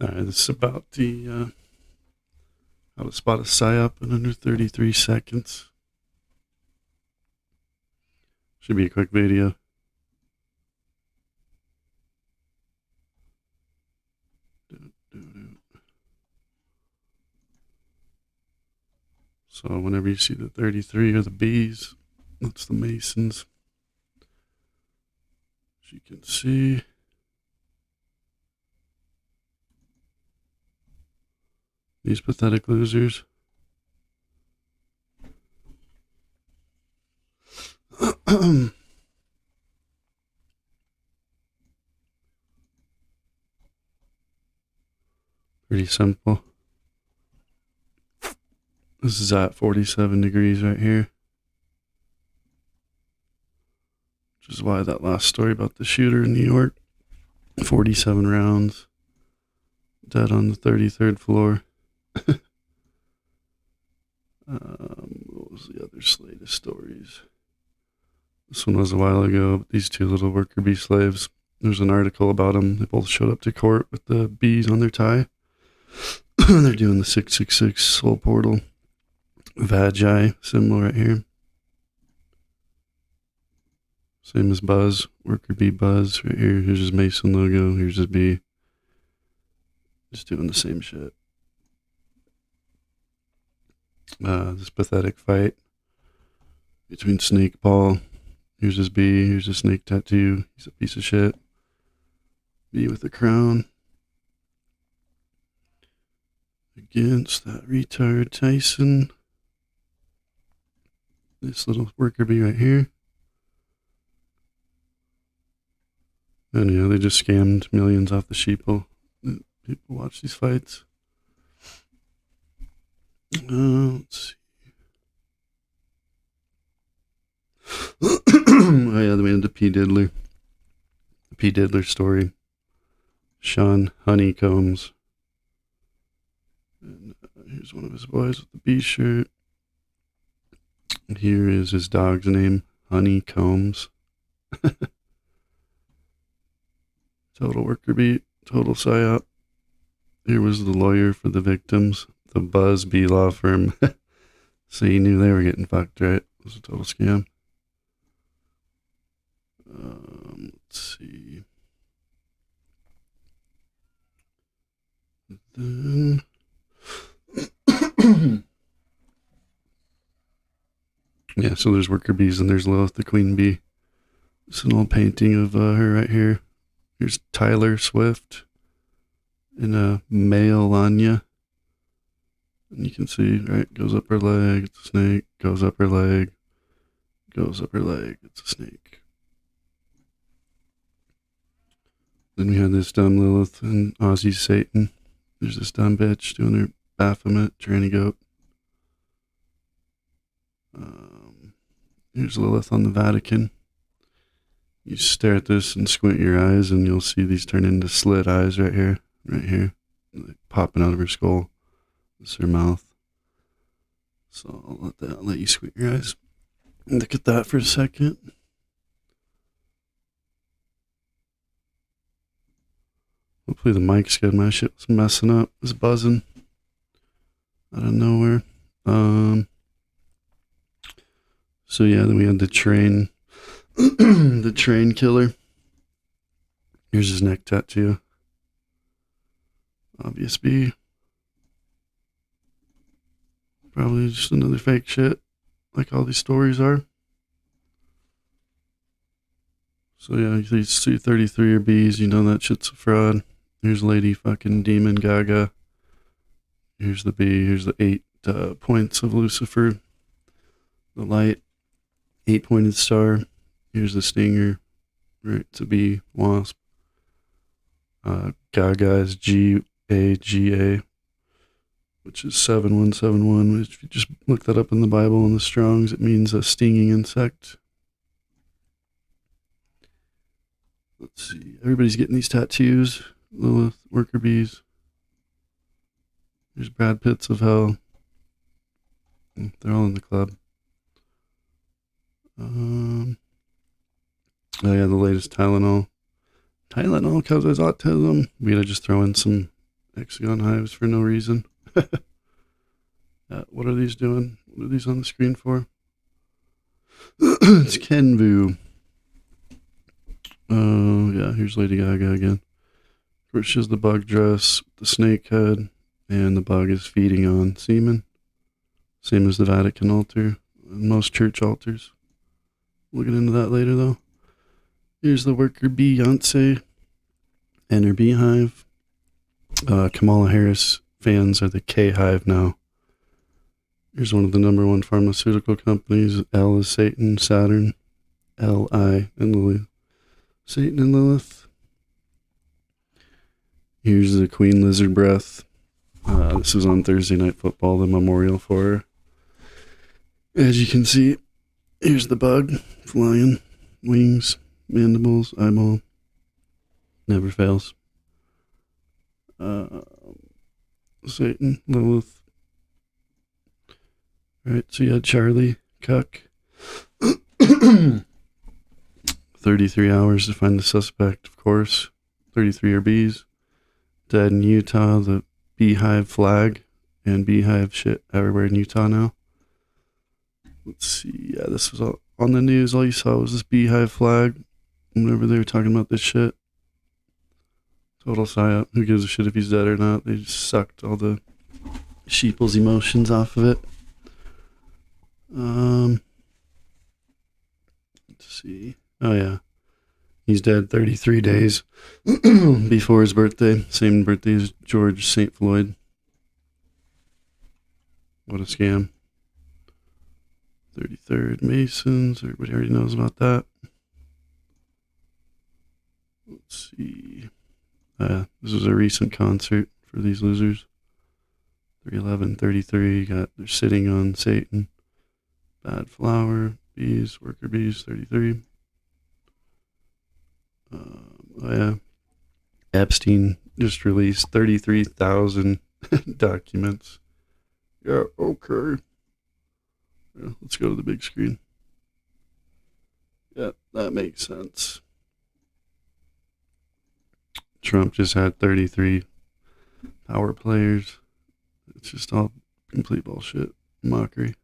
Alright, this is about the how to spot a psyop in under 33 seconds. Should be a quick video. So whenever you see the 33 or the B's, that's the Masons. As you can see, these pathetic losers. Pretty simple. This is at 47 degrees right here. Which is why that last story about the shooter in New York, 47 rounds, dead on the 33rd floor. What was the other slate of stories? This one was a while ago, but these two little worker bee slaves, there's an article about them. They both showed up to court with the bees on their tie. They're doing the 666 soul portal. Vagi symbol right here. Same as Buzz, worker bee Buzz right here. Here's his Mason logo. Here's his bee. Just doing the same shit. This pathetic fight between Snake Paul. Here's his bee. Here's his snake tattoo. He's a piece of shit. Bee with a crown. Against that retard Tyson. This little worker bee right here. And yeah, they just scammed millions off the sheeple. People watch these fights. Let's see. Oh yeah, they made the P. Diddler. The P. Diddler story. Sean Honeycombs. And here's one of his boys with the B shirt. And here is his dog's name, Honeycombs. Total worker beat, total psyop. Here was the lawyer for the victims, the Buzz Bee law firm. So he knew they were getting fucked, right? It was a total scam. Let's see. Then yeah, so there's worker bees and there's Lilith, the queen bee. It's an old painting of her right here. Here's Tyler Swift in a male Anya. And you can see, right, goes up her leg, it's a snake, goes up her leg, goes up her leg, it's a snake. Then we had this dumb Lilith and Aussie Satan. There's this dumb bitch doing her Baphomet, tranny goat. Here's Lilith on the Vatican. You stare at this and squint your eyes and you'll see these turn into slit eyes right here, like popping out of her skull. This is her mouth. So I'll let you squint your eyes. Look at that for a second. Hopefully the mic's good. My shit was messing up. It was buzzing out of nowhere. So yeah, then we had the train. The train killer. Here's his neck tattoo. Obvious B. Probably just another fake shit, like all these stories are. So yeah, these 233 are B's, you know that shit's a fraud. Here's Lady fucking Demon Gaga. Here's the B. Here's the 8 points of Lucifer. The light. 8-pointed star. Here's the stinger. Right, it's a B. Wasp. Gaga is Gaga, which is 7171. If you just look that up in the Bible in the Strongs, it means a stinging insect. Let's see. Everybody's getting these tattoos. Lilith, worker bees. Here's Brad Pitts of hell. They're all in the club. Oh yeah, the latest Tylenol. Tylenol causes autism. We gotta just throw in some hexagon hives for no reason. What are these doing? What are these on the screen for? It's Kenvu. Oh, yeah, here's Lady Gaga again. Of course, she has the bug dress, the snake head, and the bug is feeding on semen. Same as the Vatican altar and most church altars. We'll get into that later, though. Here's the worker Beyonce and her beehive. Kamala Harris fans are the K Hive now. Here's one of the number one pharmaceutical companies. L is Satan, Saturn, L-I, and Lilith. Satan and Lilith. Here's the Queen Lizard Breath. This was on Thursday Night Football, the memorial for her. As you can see, here's the bug flying, wings, mandibles, eyeball. Never fails. Satan, Lilith. Alright, so you had charliekirk. 33 hours to find the suspect, of course. 33 are bees. Dead in Utah, the beehive flag and beehive shit everywhere in Utah now. Let's see. Yeah, this was all on the news. All you saw was this beehive flag whenever they were talking about this shit. Total psyop. Who gives a shit if he's dead or not? They just sucked all the sheeple's emotions off of it. Let's see. Oh, yeah. He's dead 33 days before his birthday. Same birthday as George St. Floyd. What a scam. 33rd Masons. Everybody already knows about that. Let's see. This was a recent concert for these losers. 311, 33. They're sitting on Satan. Bad flower. Bees. Worker bees. 33. Oh yeah. Epstein just released 33,000 documents. Yeah, okay. Yeah, let's go to the big screen. Yeah, that makes sense. Trump just had 33 power players. It's just all complete bullshit. Mockery.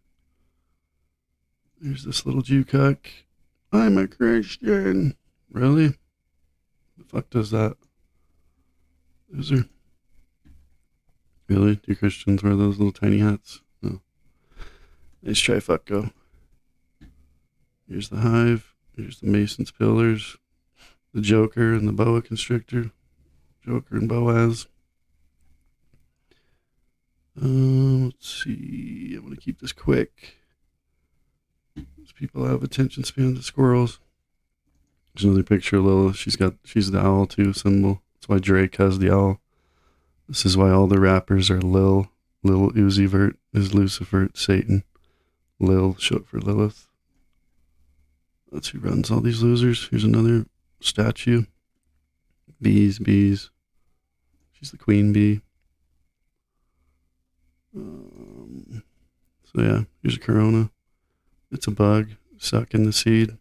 There's this little Jew cuck. I'm a Christian. Really? The fuck does that? Loser. Really? Do Christians wear those little tiny hats? No. Nice try, fuck go. Here's the hive. Here's the Mason's pillars. The Joker and the boa constrictor. Joker and Boaz. Let's see. I'm going to keep this quick. These people have attention spans of squirrels. There's another picture of Lilith. She's the owl too symbol. That's why Drake has the owl. This is why all the rappers are Lil. Lil Uzi Vert is Lucifer, Satan. Lil, short for Lilith. That's who runs all these losers. Here's another statue. Bees. She's the queen bee. So yeah, here's a corona. It's a bug sucking the seed.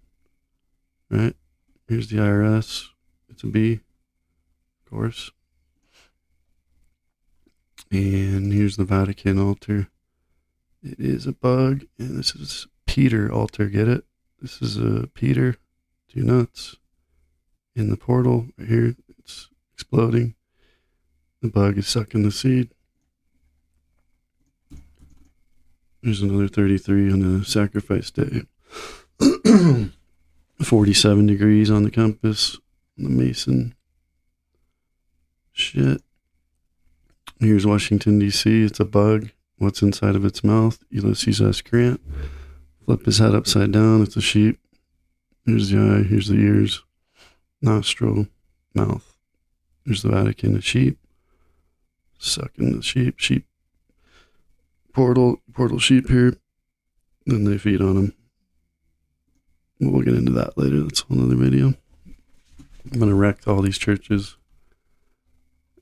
Right? Here's the IRS. It's a bee. Of course. And here's the Vatican altar. It is a bug. And this is Peter altar. Get it? This is a Peter. Two nuts. In the portal right here. It's exploding. The bug is sucking the seed. There's another 33 on the sacrifice day. 47 degrees on the compass. On the Mason. Shit. Here's Washington, D.C. It's a bug. What's inside of its mouth? Ulysses S. Grant. Flip his head upside down. It's a sheep. Here's the eye. Here's the ears. Nostril. Mouth. Here's the Vatican. A sheep. Sucking the sheep. Sheep. Portal sheep here. Then they feed on them. We'll get into that later. That's a whole other video. I'm going to wreck all these churches.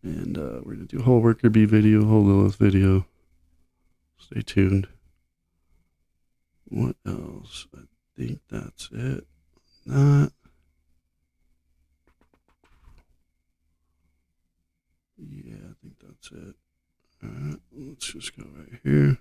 And we're going to do a whole worker bee video, whole Lilith video. Stay tuned. What else? I think that's it. That. Yeah, I think that's That's it. Alright, let's just go right here.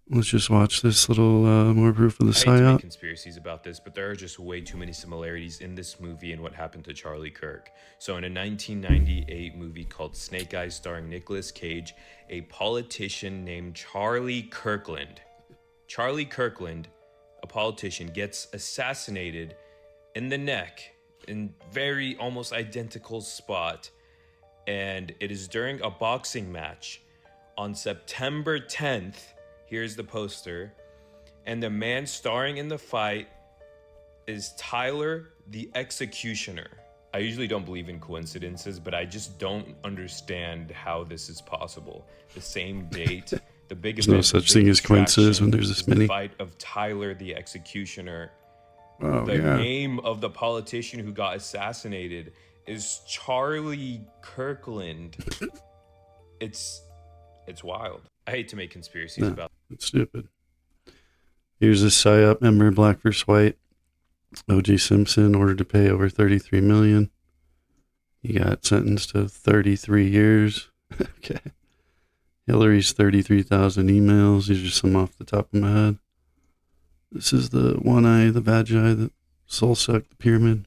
Let's just watch this little more proof of the I hate to make psyop. conspiracies about this, but there are just way too many similarities in this movie and what happened to Charlie Kirk. So in a 1998 movie called Snake Eyes starring Nicolas Cage, a politician named Charlie Kirkland, a politician, gets assassinated in the neck in very almost identical spot. And it is during a boxing match on September 10th. Here's the poster. And the man starring in the fight is Tyler the Executioner. I usually don't believe in coincidences, but I just don't understand how this is possible. The same date, the big There's event, no such thing as coincidences when there's this many. The fight of Tyler the Executioner. Oh, The yeah. name of the politician who got assassinated is Charlie Kirkland. It's wild. I hate to make conspiracies about. It's stupid. Here's a psyop member, black versus white. O.J. Simpson ordered to pay over $33 million. He got sentenced to 33 years. Okay. Hillary's 33,000 emails. These are some off the top of my head. This is the one eye, the vagi, the soul suck, the pyramid,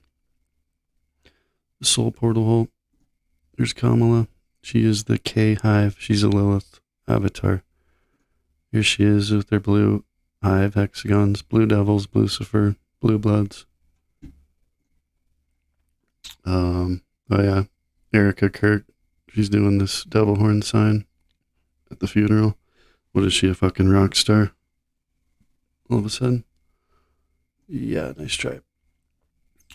the soul portal hole. There's Kamala. She is the K hive. She's a Lilith avatar. Here she is with their blue hive hexagons, blue devils, Lucifer, blue bloods. Oh yeah, Erica Kirk. She's doing this devil horn sign at the funeral. What is she, a fucking rock star? All of a sudden. Yeah, nice try.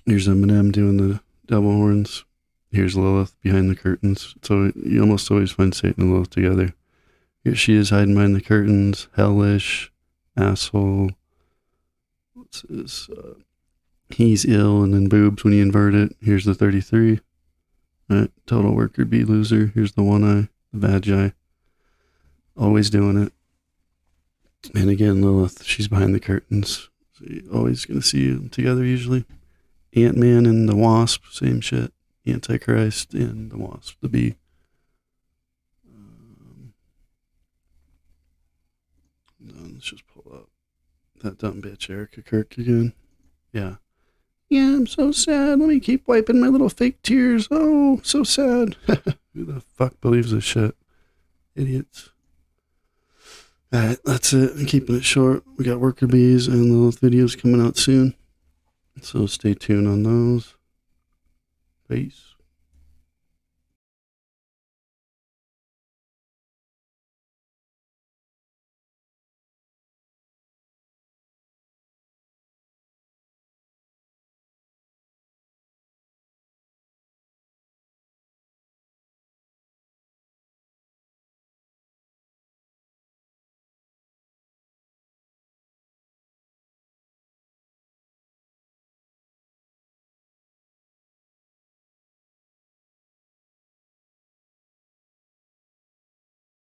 Here's Eminem doing the devil horns. Here's Lilith behind the curtains. So you almost always find Satan and Lilith together. Here she is hiding behind the curtains. Hellish. Asshole. What's this? He's ill, and then boobs when you invert it. Here's the 33. Right, total worker bee loser. Here's the one eye, the vagi. Always doing it. And again, Lilith, she's behind the curtains. So you're always going to see them together usually. Ant-Man and the Wasp, same shit. Antichrist and the Wasp, the bee. Let's just pull up that dumb bitch, Erica Kirk again. Yeah. Yeah, I'm so sad. Let me keep wiping my little fake tears. Oh, so sad. Who the fuck believes this shit? Idiots. Alright, that's it. I'm keeping it short. We got worker bees and Lilith videos coming out soon. So stay tuned on those. Peace.